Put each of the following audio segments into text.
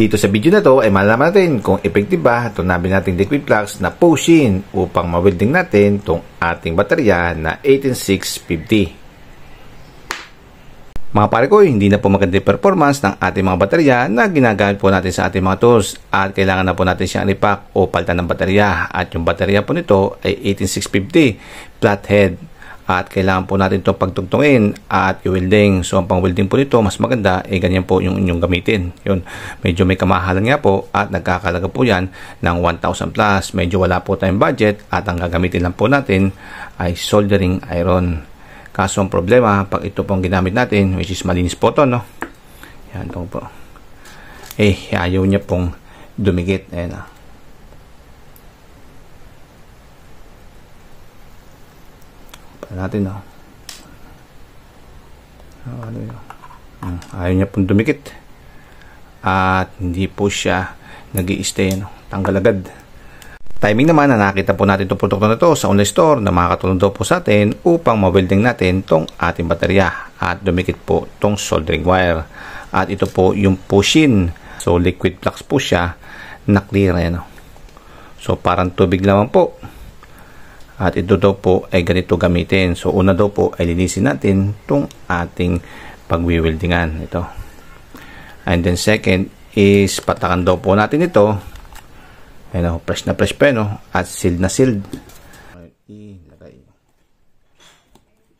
Dito sa video na to ay malalaman natin kung effective ba itong nabi nating liquid flux na push-in upang ma-welding natin itong ating baterya na 18650. Mga pare ko, hindi na po maganda yung performance ng ating mga baterya na ginagamit po natin sa ating mga tools at kailangan na po natin siyang i-pack o palitan ng baterya. At yung baterya po nito ay 18650 flathead. At kailangan po natin itong pagtugtungin at i-welding. So, ang pang-welding po nito, mas maganda, ganyan po yung inyong gamitin. Yun, medyo may kamahalan nga po at nagkakalaga po yan ng 1,000 plus. Medyo wala po tayong budget at ang gagamitin lang po natin ay soldering iron. Kaso ang problema, pag ito pong ginamit natin, which is malinis po ito, no? Yan ito po. Ayaw niya pong dumikit. Ayan na. Natin ayaw niya pong dumikit at hindi po siya nag-i-stay, tanggal agad. Timing naman na nakita po natin itong produkto na ito sa online store na makakatulong daw po sa atin upang ma-welding natin itong ating baterya at dumikit po itong soldering wire. At ito po yung push-in, so liquid flux po siya na clear. So parang tubig naman po. At ito daw po ay ganito gamitin. So, una daw po ay linisin natin itong ating pagwiweldingan. Ito. And then second is patakan daw po natin ito. Ayan, fresh na fresh pa, at sealed na sealed.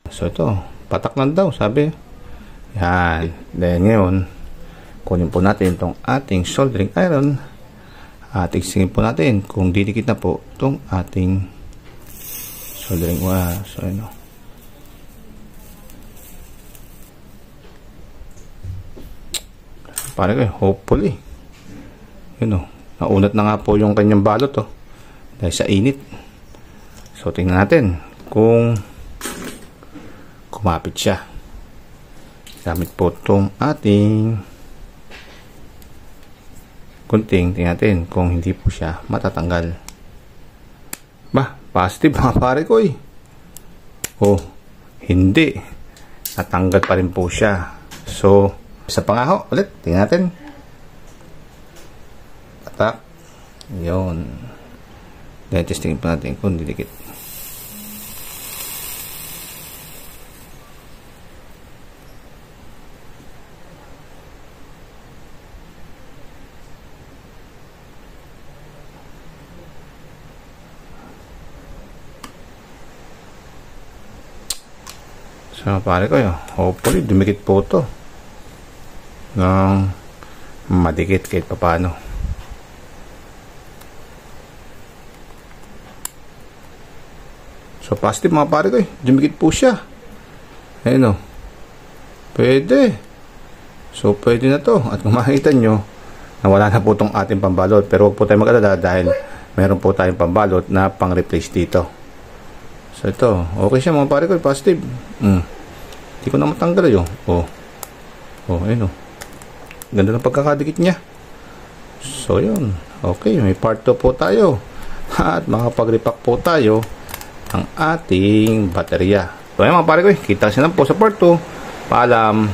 So, ito. Patak lang daw, sabi. Yan. Then, ngayon, kunin po natin itong ating soldering iron. At iksingin po natin kung didikit na po itong ating soldering wire. So, pare ko, hopefully naunat na nga po yung kanyang balot dahil sa init. So, tingnan natin kung kumapit siya gamit po itong ating gunting. Tingnan natin kung hindi po siya matatanggal. Positive mga pare ko hindi. Natanggal pa rin po siya. So, isa pa nga ulit. Tingnan natin. Patak. Yun. Then, testingin pa natin kung didikit. So, pare ko, hopefully, dumikit po ito ng madikit kahit paano. So, positive mga pare ko, dumikit po siya. Ayun pwede. So, pwede na to. At kung makikita nyo, nawala na po itong ating pambalot. Pero huwag po tayo mag-alala dahil meron po tayong pambalot na pang-replace dito. So, ito. Okay siya mga pare ko. Positive. Hindi ko na matanggal yun. Ayun ganda ng pagkakadikit niya. So, yun. Okay. May part 2 po tayo. At makapag-repack po tayo ang ating baterya. So, ayun mga pare ko. Kita siya na po sa part 2. Paalam.